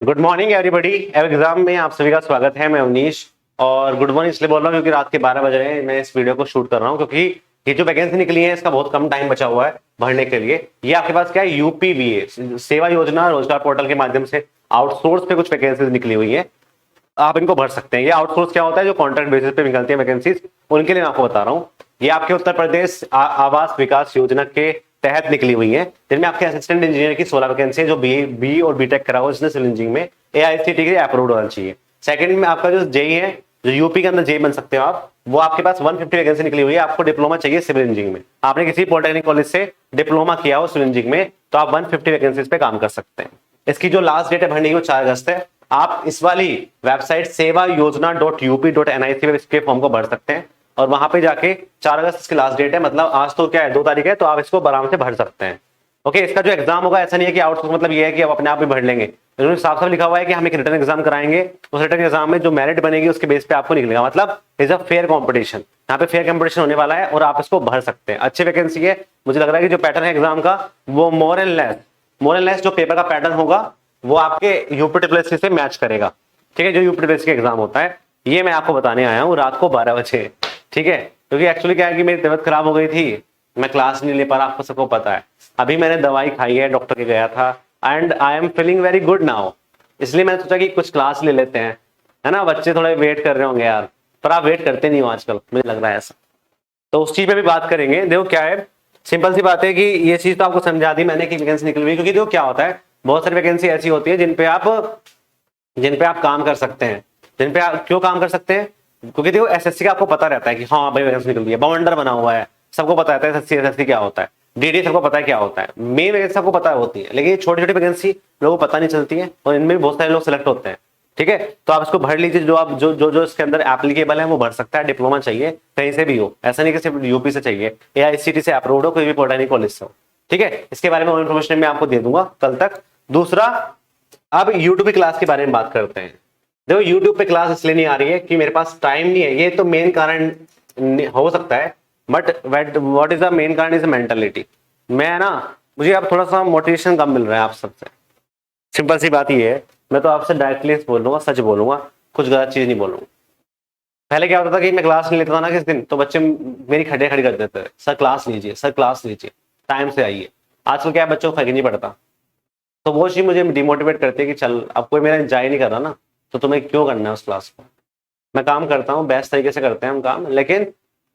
Good morning everybody. Exam में आप सभी का स्वागत है। मैं अवनीश और गुड मॉर्निंग इसलिए बोल रहा हूँ क्योंकि रात के 12 बज रहे हैं। मैं इस वीडियो को शूट कर रहा हूँ क्योंकि ये जो वैकेंसी निकली है इसका बहुत कम टाइम बचा हुआ है भरने के लिए। ये आपके पास क्या है, यूपीवीए सेवा योजना रोजगार पोर्टल के माध्यम से आउटसोर्स पे कुछ वैकेंसीज निकली हुई है, आप इनको भर सकते हैं। ये आउटसोर्स क्या होता है, जो कॉन्ट्रैक्ट बेसिस पे निकलती है वैकेंसीज, उनके लिए मैं आपको बता रहा हूँ। ये आपके उत्तर प्रदेश आवास विकास योजना के तहत निकली हुई है, जिनमें आपके असिस्टेंट इंजीनियर की 16 वैकेंसी है, जो बी और बीटेक करा हो जिसने सिविल इंजीनियरिंग में एआईसीटी के अप्रूव्ड होना चाहिए। सेकंड में आपका जो जेई है, जो यूपी के अंदर जेई बन सकते हो आप, वो आपके पास 150 वैकेंसी निकली हुई है। आपको डिप्लोमा चाहिए सिविल इंजीनियरिंग में, आपने किसी पॉलिटेक्निक कॉलेज से डिप्लोमा किया हो सिविल इंजीनियरिंग में, तो आप 150 वैकेंसीज पे काम कर सकते हैं। इसकी जो लास्ट डेट है भरने की वो 4 अगस्त है। आप इस वाली वेबसाइट सेवा योजना .up.nic पे इसके फॉर्म को भर सकते हैं और वहां पे जाके 4 अगस्त इसकी लास्ट डेट है। मतलब आज तो क्या है, 2 तारीख है, तो आप इसको आराम से भर सकते हैं। ओके, इसका जो एग्जाम होगा ऐसा नहीं है कि आउटसोर्स मतलब ये है कि आप अपने आप ही भर लेंगे। इन्होंने साफ साफ लिखा हुआ है कि हम एक रिटर्न एग्जाम कराएंगे, उस रिटर्न एग्जाम में जो मेरिट बनेगी उसके बेस पे आपको निकलेगा। मतलब इज अ फेयर कॉम्पिटिशन, यहाँ पे फेयर कॉम्पिटिशन होने वाला है और आप इसको भर सकते हैं। अच्छी वैकेंसी है। मुझे लग रहा है कि जो पैटर्न है एग्जाम का वो मोर एंड लेस जो पेपर का पैटर्न होगा वो आपके यूपीटीपीएससी से मैच करेगा। ठीक है, जो यूपीटीपीएससी का एग्जाम होता है ये मैं आपको बताने आया हूँ रात को 12 बजे। ठीक है, क्योंकि एक्चुअली क्या है कि मेरी तबीयत खराब हो गई थी, मैं क्लास नहीं ले पा रहा, आपको सबको पता है। अभी मैंने दवाई खाई है, डॉक्टर के गया था and I am feeling very good now. इसलिए मैंने सोचा कि कुछ क्लास ले लेते हैं, है ना। बच्चे थोड़े वेट कर रहे होंगे यार, पर आप वेट करते नहीं हो आजकल, मुझे लग रहा है ऐसा। तो उस चीज पे भी बात करेंगे। देखो क्या है, सिंपल सी बात है कि ये चीज तो आपको समझा दी मैंने कि वैकेंसी निकल हुई, क्योंकि देखो क्या होता है, बहुत सारी वैकेंसी ऐसी होती है जिन पे आप काम कर सकते हैं। जिन पे आप क्यों काम कर सकते हैं, क्योंकि देखो एसएससी का आपको पता रहता है कि हाँ भाई वैकेंसी निकल रही है, बाउंडर बना हुआ है, सबको पता रहता है एसएससी क्या होता है, डीडी सबको पता है क्या होता है, मेन वैकेंसी सबको पता होती है। लेकिन ये छोटी छोटी वैकेंसी लोगों को पता नहीं चलती है और इनमें भी बहुत सारे लोग सिलेक्ट होते हैं। ठीक है, तो आप इसको भर लीजिए। जो आप जो इसके अंदर एप्लीकेबल है वो भर सकता है। डिप्लोमा चाहिए कहीं से भी हो, ऐसा नहीं कि सिर्फ यूपी से चाहिए, एआईसीटी से अप्रूव्ड हो, कोई भी पॉलिटेक्निक कॉलेज से हो। ठीक है, इसके बारे में और इन्फॉर्मेशन मैं आपको दे दूंगा कल तक। दूसरा, अब यूट्यूब क्लास के बारे में बात करते हैं। देखो यूट्यूब पे क्लास इसलिए नहीं आ रही है कि मेरे पास टाइम नहीं है, ये तो मेन कारण हो सकता है, but what is the main कारण इज मेंटालिटी। मैं ना, मुझे अब थोड़ा सा मोटिवेशन कम मिल रहा है आप सबसे। सिंपल सी बात ये है, मैं तो आपसे डायरेक्टली बोलूंगा, सच बोलूंगा, कुछ गलत चीज नहीं बोलूंगा। पहले क्या होता था कि मैं क्लास नहीं लेता था ना किस दिन, तो बच्चे मेरी खड़े खड़ी कर देते थे, सर क्लास लीजिए, सर क्लास लीजिए, टाइम से आइए। आजकल क्या है, बच्चों को फर्क ही नहीं पड़ता। तो वो चीज मुझे डिमोटिवेट करती है कि चल अब कोई मेरा एंजॉय नहीं कर रहा ना, तो तुम्हें क्यों करना है उस क्लास को। मैं काम करता हूँ, बेस्ट तरीके से करते हैं हम काम, लेकिन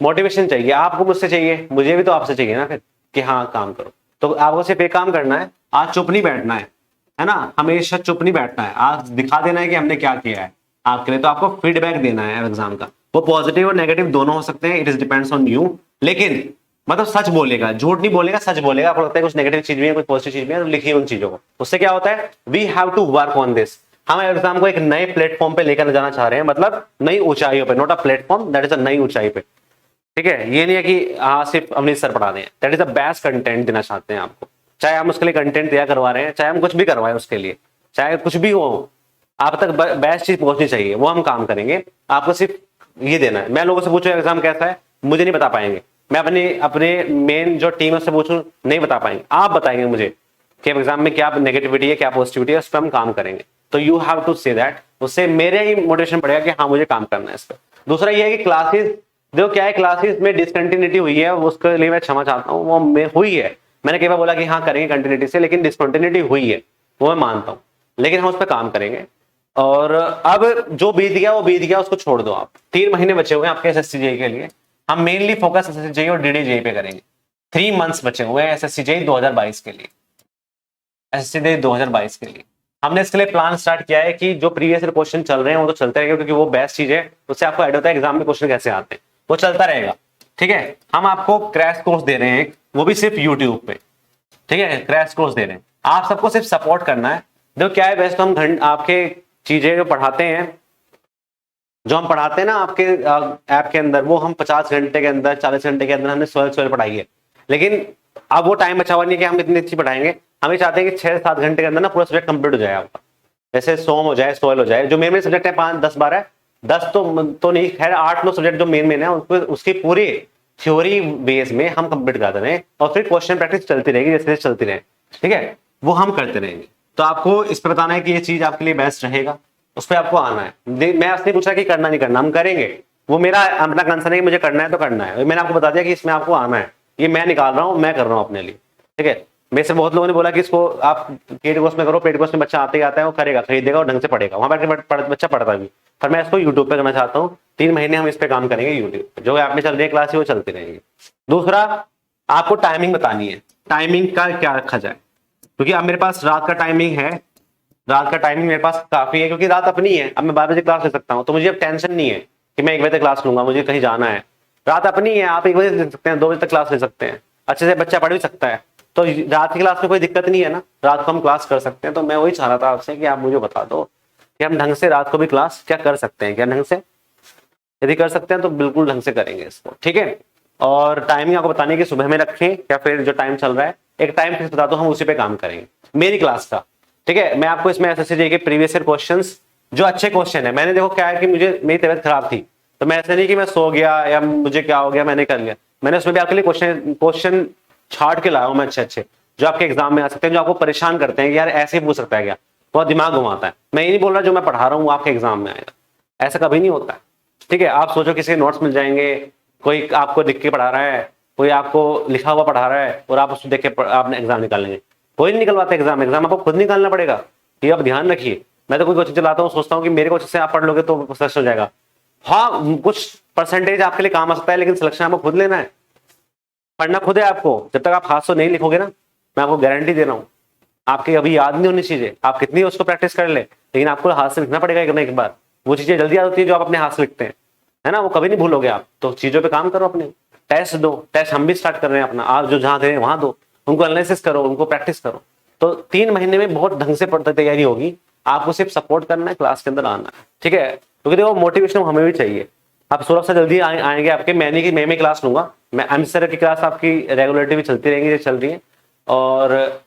मोटिवेशन चाहिए। आपको मुझसे चाहिए, मुझे भी तो आपसे चाहिए ना फिर, कि हाँ काम करो। तो आपको सिर्फ एक काम करना है, आज चुप नहीं बैठना है ना, हमेशा चुप नहीं बैठना है। आज दिखा देना है कि हमने क्या किया है आपके लिए। तो आपको फीडबैक देना है एग्जाम का, वो पॉजिटिव और नेगेटिव दोनों हो सकते हैं, it is depends on you. लेकिन मतलब सच बोलेगा, झूठ नहीं बोलेगा, सच बोलेगा। आपको लगता है कुछ नेगेटिव चीज भी है, कुछ पॉजिटिव चीज भी है, तो लिखिए उन चीजों को। उससे क्या होता है, we have to work on this. हम एग्जाम को एक नए प्लेटफॉर्म पे लेकर जाना चाह रहे हैं, मतलब नई ऊंचाइयों पे, not a platform, that is a नई ऊंचाई पे। ठीक है, ये नहीं है कि हाँ सिर्फ अमृत सर पढ़ा रहे हैं, that is the best content देना चाहते हैं आपको। चाहे हम उसके लिए कंटेंट तैयार करवा रहे हैं, चाहे हम कुछ भी करवाएं उसके लिए, चाहे कुछ भी हो, आप तक बेस्ट चीज पहुंचनी चाहिए, वो हम काम करेंगे। आपको सिर्फ ये देना है। मैं लोगों से पूछूं एग्जाम कैसा है, मुझे नहीं बता पाएंगे। मैं अपने अपने मेन जो टीम है उससे पूछूं, नहीं बता पाएंगे। आप बताएंगे मुझे कि एग्जाम में क्या नेगेटिविटी है, क्या पॉजिटिविटी है, उस पर हम काम करेंगे। तो you have to say that, उससे मेरे ही मोटिवेशन बढ़ेगा कि हाँ मुझे काम करना है इस पर। दूसरा ये है कि क्लासेस, देखो क्या है, क्लासेस में डिसकंटिन्यूटी हुई है, उसके लिए मैं क्षमा चाहता हूँ, वो हुई है। मैंने कई बार बोला कि हाँ करेंगे कंटिन्यूटी से, लेकिन डिसकंटिन्यूटी हुई है, वो मैं मानता हूँ, लेकिन हम उस पर काम करेंगे। और अब जो बीत गया वो बीत गया, उसको छोड़ दो आप। 3 महीने बचे हुए हैं आपके एसएससी जेईई के लिए। हम मेनली फोकस एसएससी जेईई और डीडी जेईई पे करेंगे। 3 मंथ्स बचे हुए हैं एसएससी जेईई 2022 के लिए, एसएससी जेईई 2022 के लिए। हमने इसके लिए प्लान स्टार्ट किया है कि जो प्रीवियस ईयर क्वेश्चन चल रहे हैं वो तो चलते रहेंगे, क्योंकि वो बेस्ट चीज है, उससे आपको आइडिया होता है एग्जाम में क्वेश्चन कैसे आते हैं, वो चलता रहेगा। ठीक है, हम आपको क्रैश कोर्स दे रहे हैं, वो भी सिर्फ यूट्यूब पे। ठीक है, क्रैश कोर्स दे रहे हैं, आप सबको सिर्फ सपोर्ट करना है। देखो क्या है, बेस्ट हम आपके चीजें जो पढ़ाते हैं, ना आपके ऐप के अंदर, वो हम 50 घंटे के अंदर, 40 घंटे के अंदर हमने सोलह पढ़ाई है। लेकिन अब वो टाइम बचा हुआ नहीं है कि हम इतनी अच्छी पढ़ाएंगे। हम ये चाहते हैं कि 6-7 घंटे के अंदर ना पूरा सब्जेक्ट कंप्लीट हो जाए आपका। जैसे सोम हो जाए, सोयल हो जाए, जो मेन सब्जेक्ट है 5, 10, 12, 10 तो नहीं, खैर 8-9 सब्जेक्ट जो मेन है उसकी पूरी थ्योरी बेस में हम कंप्लीट कर रहे हैं, और फिर क्वेश्चन प्रैक्टिस चलती रहेगी, जैसे चलती रहे। ठीक है, वो हम करते रहेंगे। तो तो आपको इस पर बताना है कि ये चीज आपके लिए बेस्ट रहेगा, उस पर आपको आना है। मैं आपसे नहीं पूछा कि करना नहीं करना, हम करेंगे, वो मेरा अपना कंसर्न है कि मुझे करना है तो करना है। मैंने आपको बता दिया कि इसमें आपको आना है, ये मैं निकाल रहा हूँ, मैं कर रहा हूँ अपने लिए, ठीक है। मेरे से बहुत लोगों ने बोला कि इसको आप पेड कोर्स में करो, पेड कोर्स में बच्चा आते ही आता है, वो करेगा, खरीदेगा और ढंग से पढ़ेगा, वहां बैठ बच्चा पढ़ता भी। पर मैं इसको यूट्यूब पे करना चाहता हूँ, 3 महीने हम इस पे काम करेंगे, यूट्यूब पे जो ऐप में चल रही है क्लास है वो चलती रहेगी। दूसरा, आपको टाइमिंग बतानी है, टाइमिंग का क्या रखा जाए, क्योंकि अब मेरे पास रात का टाइमिंग है, रात का टाइमिंग मेरे पास काफी है, क्योंकि रात अपनी है। अब मैं 12 बजे क्लास ले सकता हूँ, तो मुझे अब टेंशन नहीं है कि मैं 1 बजे तक क्लास लूंगा, मुझे कहीं जाना है। रात अपनी है, आप 1 बजे ले सकते हैं, 2 बजे तक क्लास ले सकते हैं, अच्छे से बच्चा पढ़ भी सकता है। तो रात की क्लास में कोई दिक्कत नहीं है ना, रात को हम क्लास कर सकते हैं। तो मैं वही चाह रहा था आपसे कि आप मुझे बता दो कि हम ढंग से रात को भी क्लास क्या कर सकते हैं, क्या ढंग से, यदि कर सकते हैं तो बिल्कुल ढंग से करेंगे इसको, ठीक है। और टाइमिंग आपको बताने की सुबह में रखें या फिर जो टाइम चल रहा है, एक टाइम फिक्स बता दो, हम उसी पे काम करेंगे मेरी क्लास का, ठीक है। मैं आपको इसमें एसएससी के प्रीवियस ईयर क्वेश्चंस जो अच्छे क्वेश्चन है, मैंने देखो क्या है कि मुझे मेरी तबीयत खराब थी, तो मैं ऐसे नहीं कि मैं सो गया या मुझे क्या हो गया मैंने कर लिया, मैंने उसमें भी आपके लिए क्वेश्चन छाट के लाया हूं मैं अच्छे अच्छे, जो आपके एग्जाम में आ सकते हैं, जो आपको परेशान करते हैं कि यार ऐसे ही पूछ सकता है क्या, बहुत दिमाग घुमाता है। मैं ये नहीं बोल रहा जो मैं पढ़ा रहा हूँ आपके एग्जाम में आएगा, ऐसा कभी नहीं होता है, ठीक है। आप सोचो किसी के नोट्स मिल जाएंगे, कोई आपको लिख के पढ़ा रहा है, कोई आपको लिखा हुआ पढ़ा रहा है और आप उसको देख के आपने एग्जाम निकाल लेंगे, कोई नहीं निकलवाता एग्जाम, एग्जाम आपको खुद निकालना पड़ेगा, ये आप ध्यान रखिए। मैं तो कोई कोचिंग चलाता हूँ, सोचता हूँ कि मेरे कोचिंग से आप पढ़ लोगे तो सक्सेस हो जाएगा, हाँ कुछ परसेंटेज आपके लिए काम आ सकता है, लेकिन सिलेक्शन आपको खुद लेना है, पढ़ना खुद है आपको। जब तक आप हाथ से नहीं लिखोगे ना, मैं आपको गारंटी दे रहा हूँ, आपके अभी याद नहीं होनी चीजें, आप कितनी उसको प्रैक्टिस कर ले, लेकिन आपको हाथ से लिखना पड़ेगा एक बार, वो चीजें जल्दी याद होती है जो आप अपने हाथ से लिखते हैं, है ना, वो कभी नहीं भूलोगे आप। तो चीजों पे काम करो, अपने टेस्ट दो, टेस्ट हम भी स्टार्ट कर रहे हैं अपना, आप जो जहां दे रहे हैं वहां दो, उनको एनालिसिस करो, उनको प्रैक्टिस करो। तो 3 महीने में बहुत ढंग से पढ़ते तैयारी होगी, आपको सिर्फ सपोर्ट करना है, क्लास के अंदर आना है, ठीक है। क्योंकि देखो मोटिवेशन हमें भी चाहिए, आप 16 से जल्दी आएंगे आपके, मैं क्लास लूंगा, मैं एम सर की क्लास आपकी रेगुलरिटी भी चलती रहेंगी, चल रही है, और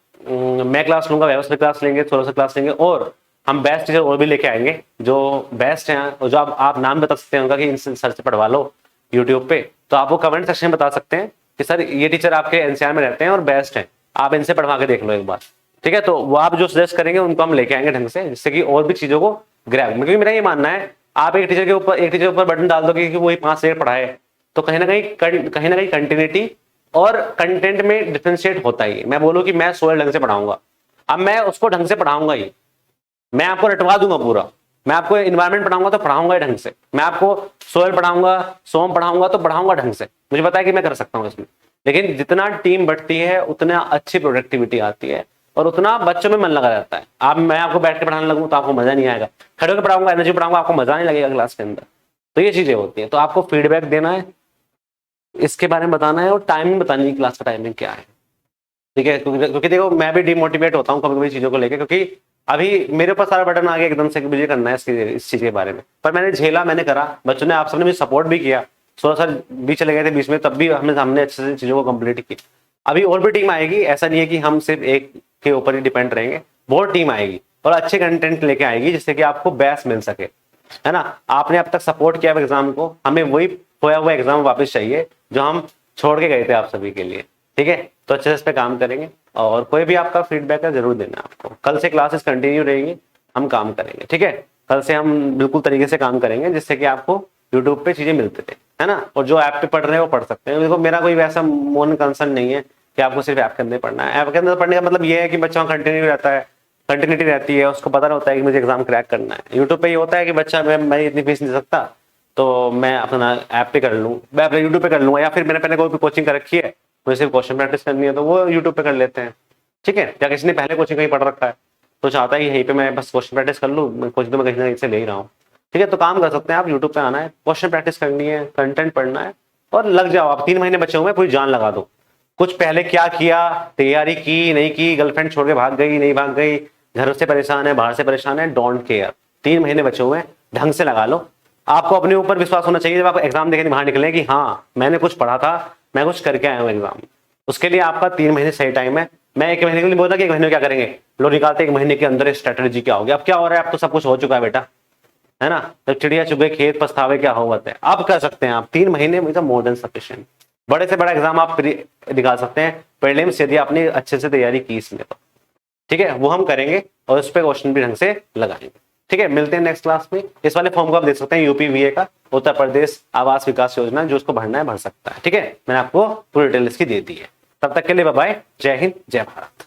मैं क्लास लूंगा, व्यवस्था क्लास लेंगे, 16 से क्लास लेंगे, और हम बेस्ट टीचर और भी लेके आएंगे जो बेस्ट हैं, और जो आप नाम बता सकते हैं उनका कि इन सर से पढ़वा लो यूट्यूब पे, तो आप वो कमेंट सेक्शन में बता सकते हैं कि सर ये टीचर आपके एनसीआर में रहते हैं और बेस्ट हैं, आप इनसे पढ़वा के देख लो एक बार, ठीक है। तो वो आप जो सजेस्ट करेंगे उनको हम लेके आएंगे ढंग से, जिससे कि और भी चीजों को ग्रैब, क्योंकि मेरा ये मानना है, आप एक टीचर के ऊपर बटन डाल दोगे कि वही 5 मिनट पढ़ाए, तो कहीं ना कहीं कंटिन्यूटी और कंटेंट में डिफरेंशिएट होता ही है। मैं बोलूँ कि मैं सोयल ढंग से पढ़ाऊंगा, अब मैं उसको ढंग से पढ़ाऊंगा ही, मैं आपको रटवा दूंगा पूरा, मैं आपको इन्वायरमेंट पढ़ाऊंगा तो पढ़ाऊंगा ढंग से, मैं आपको सोयल पढ़ाऊंगा, सोम पढ़ाऊंगा तो पढ़ाऊंगा ढंग से, मुझे पता है कि मैं कर सकता हूँ इसमें। लेकिन जितना टीम बढ़ती है उतना अच्छी प्रोडक्टिविटी आती है और उतना बच्चों में मन लगा रहता है। आप मैं आपको बैठ के पढ़ाने लगूँ तो आपको मजा नहीं आएगा, खड़े होकर पढ़ाऊंगा, एनर्जी पढ़ाऊंगा, आपको मजा नहीं लगेगा क्लास के अंदर। तो ये चीजें होती है, तो आपको फीडबैक देना है, इसके बारे में बताना है, और टाइमिंग बतानी है, क्लास का टाइमिंग क्या है, ठीक है। क्योंकि देखो मैं भी डिमोटिवेट होता हूँ कभी कभी चीजों को लेकर, क्योंकि अभी मेरे ऊपर सारा बटन आ गया एकदम से कि मुझे करना है इस चीज के बारे में, पर मैंने झेला, मैंने करा, बच्चों ने आप सबने मुझे सपोर्ट भी किया, 16 साल भी चले गए थे बीच में, तब भी हमने अच्छे से चीजों को कंप्लीट की। अभी और भी टीम आएगी, ऐसा नहीं है कि हम सिर्फ एक के ऊपर ही डिपेंड रहेंगे, बहुत टीम आएगी और अच्छे कंटेंट लेके आएगी जिससे कि आपको बेस्ट मिल सके, है ना। आपने अब तक सपोर्ट किया एग्जाम को, हमें वही खोया हुआ एग्जाम वापस चाहिए जो हम छोड़ के गए थे आप सभी के लिए, ठीक है। तो अच्छे से इस पे काम करेंगे, और कोई भी आपका फीडबैक है जरूर देना आपको। कल से क्लासेस कंटिन्यू रहेंगी, हम काम करेंगे, ठीक है। कल से हम बिल्कुल तरीके से काम करेंगे जिससे कि आपको यूट्यूब पे चीजें मिलती रहे, है ना, और जो ऐप पे पढ़ रहे हैं वो पढ़ सकते हैं। देखो मेरा कोई वैसा मोन कंसर्न नहीं है कि आपको सिर्फ ऐप के अंदर पढ़ना है। ऐप के अंदर पढ़ने का मतलब ये है कि बच्चा कंटिन्यू रहता है, कंटिन्यूटी रहती है, उसको पता होता है कि मुझे एग्जाम क्रैक करना है। यूट्यूब पे ये होता है कि बच्चा मैं इतनी फीस नहीं दे सकता, तो मैं अपना ऐप पे कर लूँ, मैं अपने यूट्यूब पे कर लूँगा, या फिर मैंने पहले कोई कोचिंग कर रखी है, मुझे सिर्फ क्वेश्चन प्रैक्टिस करनी है तो वो यूट्यूब पे कर लेते हैं, ठीक है। या किसी ने पहले कोचिंग कहीं पढ़ रखा है तो चाहता है कि यहीं पे मैं बस क्वेश्चन प्रैक्टिस कर लूँ, कोचिंग तो मैं कहीं ना कहीं से ले ही रहा हूँ, ठीक है। तो काम कर सकते हैं आप, यूट्यूब पे आना है, क्वेश्चन प्रैक्टिस करनी है, कंटेंट पढ़ना है और लग जाओ। आप 3 महीने बचे हुए हैं, पूरी जान लगा दो। कुछ पहले क्या किया, तैयारी की नहीं की, गर्लफ्रेंड छोड़ के भाग गई नहीं भाग गई, घर से परेशान है, बाहर से परेशान है, डोंट केयर। 3 महीने बचे हुए हैं, ढंग से लगा लो। आपको अपने ऊपर विश्वास होना चाहिए जब आप एग्जाम देके बाहर निकले कि हाँ मैंने कुछ पढ़ा था, मैं कुछ करके आया हूँ एग्जाम। उसके लिए आपका 3 महीने सही टाइम है। मैं 1 महीने के लिए बोलता कि 1 महीने में क्या करेंगे, लोग निकालते 1 महीने के अंदर स्ट्रेटेजी क्या हो गया। अब क्या हो रहा है, अब तो सब कुछ हो चुका है बेटा, है ना। जब चिड़िया चुगे खेत पछतावे क्या होवत है, अब कर सकते हैं आप 3 महीने में, मोर देन सफिशिएंट। बड़े से बड़ा एग्जाम आप निकाल सकते हैं प्रीलिम्स, यदि आपने अच्छे से तैयारी की इसमें तो। ठीक है, वो हम करेंगे और उस पर क्वेश्चन भी ढंग से लगाएंगे। ठीक है, मिलते हैं नेक्स्ट क्लास में। इस वाले फॉर्म को आप देख सकते हैं, यूपीवीए का, उत्तर प्रदेश आवास विकास योजना, जो उसको भरना है भर सकता है। ठीक है, मैंने आपको पूरी डिटेल इसकी दे दी है। तब तक के लिए बाय बाय, जय हिंद जय भारत।